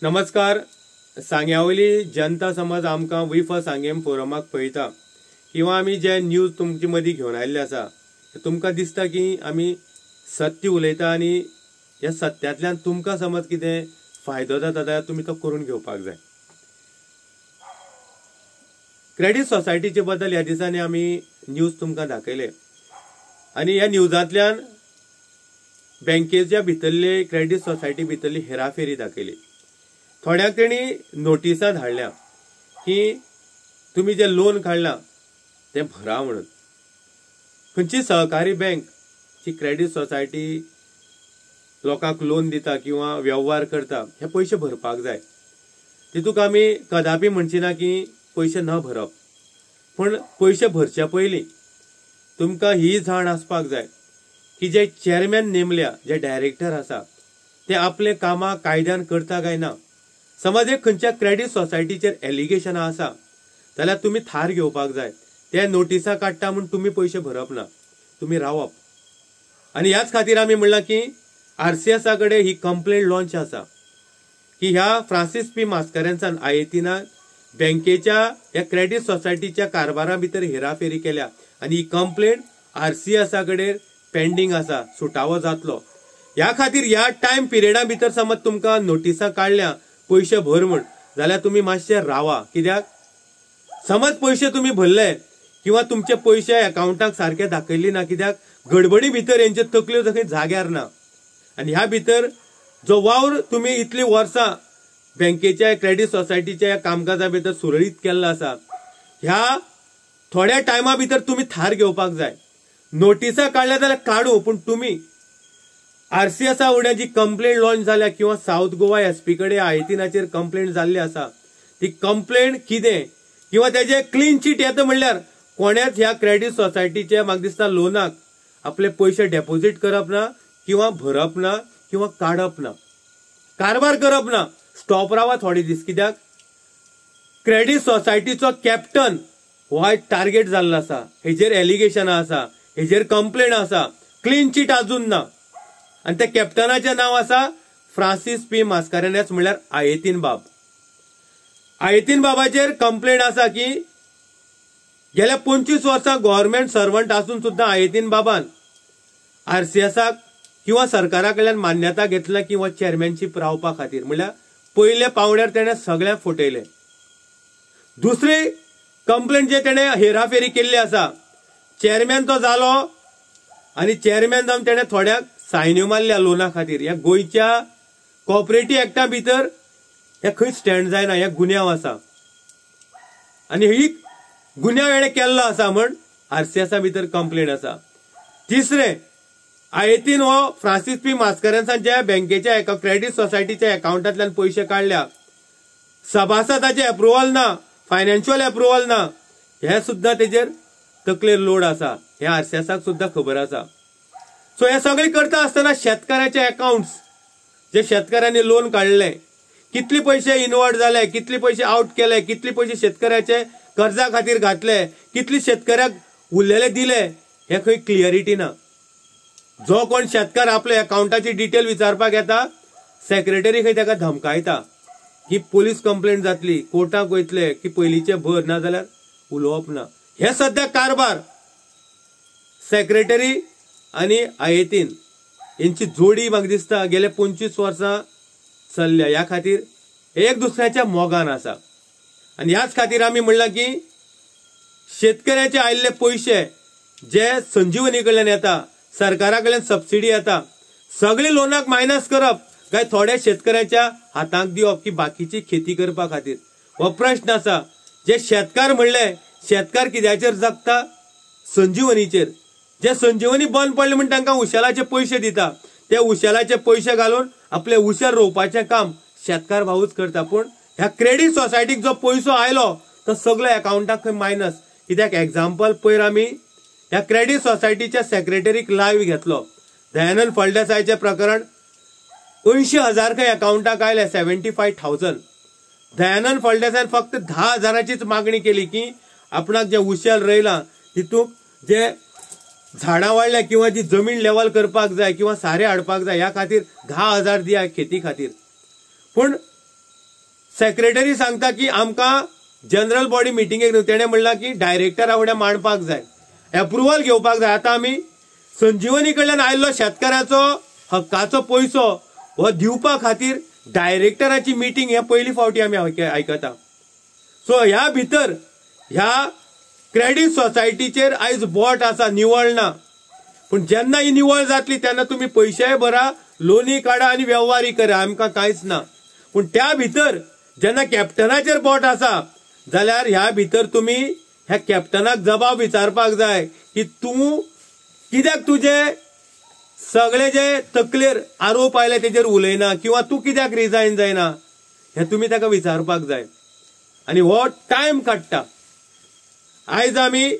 नमस्कार. सांग्यावयली जनता समाज आमकां वी फॉर सांगेम फोरमाक पळयता किंवा आमी जे न्यूज तुमचे मदीं घेवन आयिल्ले आसा तुमकां दिसता की आमी सत्य उलयता आनी ह्या सत्यांतल्यान तुमकां समज कितें फायदो जाता जाल्यार तुमी तो करून घेवपाक जाय. क्रेडीट सोसायटीचे बद्दल ह्या दिसांनी आमी न्यूज तुमकां दाखयले आनी ह्या न्यूजांतल्यान बँकेच्या भितरले क्रेडीट सोसायटी भितरली हेराफेरी दाखयली. थोड्यांक तेणी नोटिसां धाडल्या की तुम्ही जे लोन काढला ते भरा म्हणून. खंयची सहकारी बँक जी क्रेडीट सोसायटी लोकांक लोन दिता किंवा व्यवहार करता हे पैसे भरपाक जाय. तितूक आमी कदापि म्हणचिना की पैसे न भरप, पण पैसे भरच्या पयलीं तुमकां ही जाण आसपाक जाय की जे चेअरमॅन नेमल्या, जे डायरेक्टर आसा ते आपले कामां कायद्यान करता काय ना. समज एक खंयच्या क्रेडीट सोसायटीचेर एलिगेशनां आसा जाल्यार तुम्ही थार घेवपाक जाय. ते नोटिसां काडटा म्हूण तुम्ही पैसे भरप ना, तुम्ही रावप. आनी ह्याच खातीर आमी म्हणलां की RCSA कडेन ही कंप्लेंट लॉन्च आसा की ह्या फ्रांसीस पी मास्कारेन्सान आयेतीना बँकेच्या ह्या क्रेडीट सोसायटीच्या कारभारा भितर हेराफेरी केल्या आनी ही कंप्लेंट RCSA कडेन पेंडिंग आसा, सुटावो जातलो. ह्या खातीर ह्या टायम पिरियडा भितर समज तुमकां नोटिसां काडल्या पैसे भर म्हण जाल्यार तुम्ही मातशे रावा. कित्याक समज पैसे तुम्ही भरले किंवा तुमचे पैसे अकाउंटाक सारखे दाखयल्ली ना, कित्याक गडबडी भितर यांचे तकल्यो जखी जाग्यार ना. आनी ह्या भितर जो वावर तुम्ही इतली वर्सां बँकेच्या क्रेडीट सोसायटीच्या कामकाजा भितर सुरळीत केल्लो आसा, ह्या थोड्या टायमा भितर तुम्ही थार घेवपाक जाय. नोटिसां काडल्या जाल्यार काडू, पण तुम्ही RCSA उड्या जी कंप्लेंट लॉन्च जाल्या किंवा साऊथ गोवा SP कडेन आयतीनाचेर कंप्लेंट जाल्ली आसा ती कंप्लेंट कितें किंवा तेजे क्लीन चीट येता म्हणल्यार कोणेच ह्या क्रेडीट सोसायटीचे म्हाका दिसता लोनाक आपले पैसे डेपॉझिट करप ना किंवा भरप ना किंवा काडप ना, कारभार करप ना. स्टॉप रावा थोडे दीस. कित्याक क्रेडीट सोसायटीचो कॅप्टन हो आयज टार्गेट जाल्लो आसा. हेजेर एलिगेशनां आसा, हेजेर कंप्लेंट आसा, क्लीन चीट अजून ना. आणि त्या कॅप्टनाचे नाव आसा फ्रांसीस पी मास्कारेन्स म्हणल्यार आयेतीन बाब. आयेतीन बाबाचेर कंप्लेंट आसा की गेल्या 25 वर्सां गव्हर्नमेंट सर्वंट आसून सुद्धा आयेतीन बाबान RCSA किंवा सरकारा कडल्यान मान्यता घेतल्या किंवा चेअरमॅनशीप रावपा खातीर. म्हणल्यार पयले पावण्यार तेणें सगळ्यांक फटयले. दुसरी कंप्लेंट जे तेणें हेराफेरी केल्ली आसा, चेअरमॅन तो जालो आनी चेअरमॅन जावन तेणें थोड्याक सायन्यो मारल्या लोना खातीर. ह्या गोंयच्या कॉपरेटिव्ह एक्टा भितर हे खंय स्टँड जायना, हे गुन्यांव आसा आनी ही गुन्यांव हेणें केल्लो आसा म्हण RCSA भितर कंप्लेंट आसा. तिसरे, आयेतीन हो फ्रांसीस पी मास्कारेन्सान ज्या बँकेच्या एका क्रेडीट सोसायटीच्या अकाउंटांतल्यान पैसे काडल्या, सभासदाचे अप्रुव्हल ना, फायनान्शियल अप्रुव्हल ना, हे सुद्धा तेजेर तकलेर लोड आसा. हे RCSAक सुद्धा खबर आसा. सो हे सगळे करता आसतना शेतकऱ्याचे अकाउंट्स जे शेतकऱ्यांनी लोन काढले, कितले पैसे इनवर्ट झाले, कितले पैसे आउट केले, कितले पैसे शेतकऱ्याचे कर्जा खातीर घातले, कितले शेतकऱ्याक उरलेले दिले, हे खंय क्लियरिटी ना. जो कोण शेतकार आपल्या अकाउंटाची डिटेल विचारपाक येता, सेक्रेटरी खंय ताका धमकायता की पोलीस कंप्लेंट जातली, कोर्टाक वयतले की पयलींचे भर ना जाल्यार उलोवप ना. हे सध्या कारभार सेक्रेटरी आणि आयेतीन यांची जोडी म्हाका दिसता गेले 25 वर्सां चल्ल्या. ह्या खातीर एक दुसऱ्याच्या मोगान आसा. आनी ह्याच खातीर आमी म्हणलां की शेतकऱ्याचे आयिल्ले पैसे जे संजीवनी कडल्यान येता, सरकारा कडल्यान सबसिडी येता, सगळे लोनाक मायनस करप काय थोड्या शेतकऱ्याच्या हातांक दिवप की बाकीची खेती करपा खातीर, हो प्रश्न आसा. जे शेतकार म्हणले, शेतकार कित्याचेर जगता? संजीवनीचेर. जे संजीवनी बंद पडले म्हणून तांकां उशेलाचे पैसे दिता, ते उशेलाचे पैसे घालून आपले उशेल रोवपाचें काम शेतकार भाऊच करता. पण ह्या क्रेडीट सोसायटीक जो पैसो आयलो तो सगळो अकाउंटाक खंय मायनस. कित्याक एक्झाम्पल पयर आमी ह्या क्रेडीट सोसायटीच्या सेक्रेटरीक लायव्ह घेतलो. दयानंद फळदेसायचे प्रकरण 80,000 खंय अकाउंटाक आयले, 75,000. दयानंद फळदेसायन फक्त 10,000चीच मागणी केली की आपणाक जे उशेल रयला तितूंत जे झाडां वाडल्या किंवा जी जमीन लेवल करपाक जाय किंवा सारे हाडपाक जाय ह्या खातीर 10,000 दिया खेती खातीर. पण सेक्रेटरी सांगता की आमकां जनरल बॉडी मिटिंगेक न्हू, तेणें म्हणलां की डायरेक्टरा फुडें मांडपाक जाय, अप्रुव्हल घेवपाक जाय. आतां आमी संजीवनी कडल्यान आयिल्लो शेतकाराचो हक्काचो पयसो हो दिवपा खातीर डायरेक्टराची मिटिंग हे पयली फावटी आमी आयकता. सो ह्या भितर ह्या क्रेडीट सोसायटीचेर आयज बोट आसा, निवळ ना. पूण जेन्ना ही निवळ जातली तेन्ना तुम्ही पयशेय भरा, लोनी काडा आनी व्यवहारय करा, आमकां कांयच ना. पूण त्या भितर जेन्ना कॅप्टनाचेर बोट आसा जाल्यार ह्या भितर तुम्ही ह्या कॅप्टनाक जबाब विचारपाक जाय की तूं कित्याक तुजे सगळे जे तकलेर आरोप आयले तेजेर उलयना, किंवा तूं कित्याक रिजायन जायना, हे तुम्ही ताका विचारपाक जाय. आनी हो टायम काडटा. आयज आमी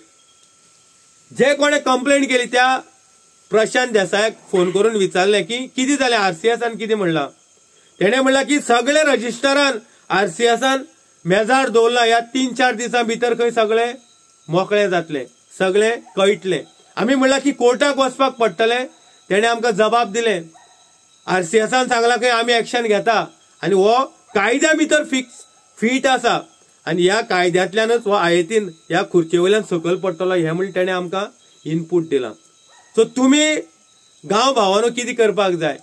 जे कोणे कंप्लेंट केली त्या प्रशांत देसायाक फोन करून विचारले की कितें जालें, आरसीएसान कितें म्हणलां. तेणें म्हणलां की सगळे रजिस्टरान आरसीएसान मेजार दवरला, ह्या 3-4 दिसां भितर खंय सगळे मोकळे जातले, सगळे कळटले. आमी म्हणलां की कोर्टाक वचपाक पडटले. तेणें आमकां जबाब दिले, आरसीएसान सांगलां की आमी एक्शन घेता आनी हो कायद्या भितर फीट आसा आनी ह्या कायद्यांतल्यानच हो आयतीन ह्या खुर्चे वयल्यान सकयल पडटलो हे म्हण तेणें आमकां इनपूट दिलां. सो तुमी गांव भावानो कितें करपाक जाय,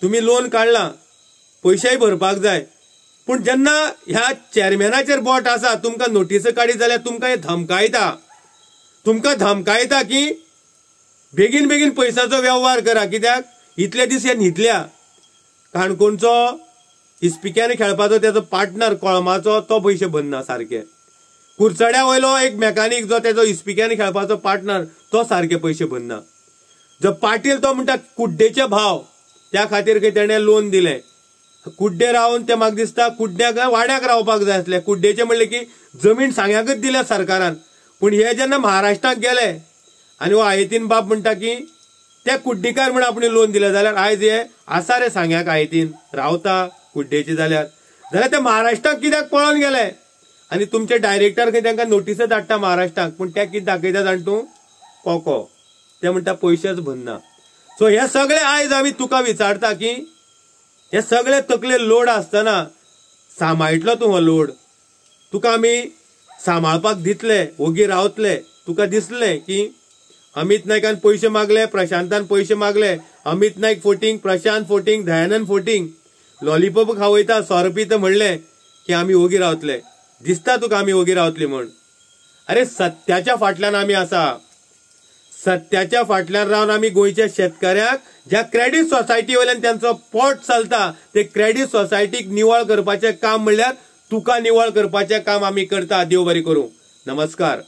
तुमी लोन काडलां, पयशेय भरपाक जाय. पूण जेन्ना ह्या चेअरमॅनाचेर बोट आसा, तुमकां नोटीस काडी जाल्यार तुमकां हे धमकायता की बेगीन बेगीन पयशाचो व्यवहार करा, कित्याक इतले दीस हे न्हिदल्या. काणकोणचो इस्पिक्यांनी खेळपाचो तेजो पार्टनर कोळमाचो तो पयशे भरना सारखे. कुर्चड्या वयलो एक मेकॅनिक जो तेजो इस्पिक्यांनी खेळपाचो पार्टनर तो सारखे पयशे भरना. जो पाटील तो म्हणटा कुड्डेचे भाव, त्या खातीर खंय तेणें लोन दिले. कुड्डे रावन ते म्हाका दिसता कुड्ड्याक वाड्याक रावपाक जाय आसले. कुड्डेचे म्हणले की जमीन सांग्याकच दिल्या सरकारान. पूण हे जेन्ना महाराष्ट्राक गेले आनी हो आयतीन बाब म्हणटा की त्या कुड्डीकार म्हण आपण लोन दिले, जाल्यार आयज हे आसा रे सांग्याक आयतीन रावता कुड्डेचे जाल्यार ते महाराष्ट्राक कित्याक पळोवन गेले आनी तुमचे डायरेक्टर खंय तांकां नोटीस धाडटा महाराष्ट्राक. पूण ते कितें दाखयता जाण तूं कोको, ते म्हणटा पयशेच भरना. सो हे सगळे आयज आमी तुका विचारता की हे सगळे तकले लोड आसतना सांबाळटलो तूं हो लोड. तुका आमी सांबाळपाक दितले, ओगी रावतले. तुका दिसले की अमित नायकान पयशे मागले, प्रशांतान पयशे मागले, अमित नायक फोटींग, प्रशांत फोटींग, दयानंद फोटींग, लॉलीपॉप खावयता 100 रुपये तर म्हणले की आमी ओगी रावतले. दिसता तुका आमी ओगी रावतली म्हण. अरे सत्याच्या फाटल्यान आमी आसा. सत्याच्या फाटल्यान रावन आमी गोंयच्या शेतकऱ्याक ज्या क्रेडीट सोसायटी वयल्यान त्यांचो पोट चलता ते क्रेडीट सोसायटीक निवळ करपाचें काम म्हणल्यार तुका निवळ करपाचें काम आमी करता. देव बरें करूं. नमस्कार.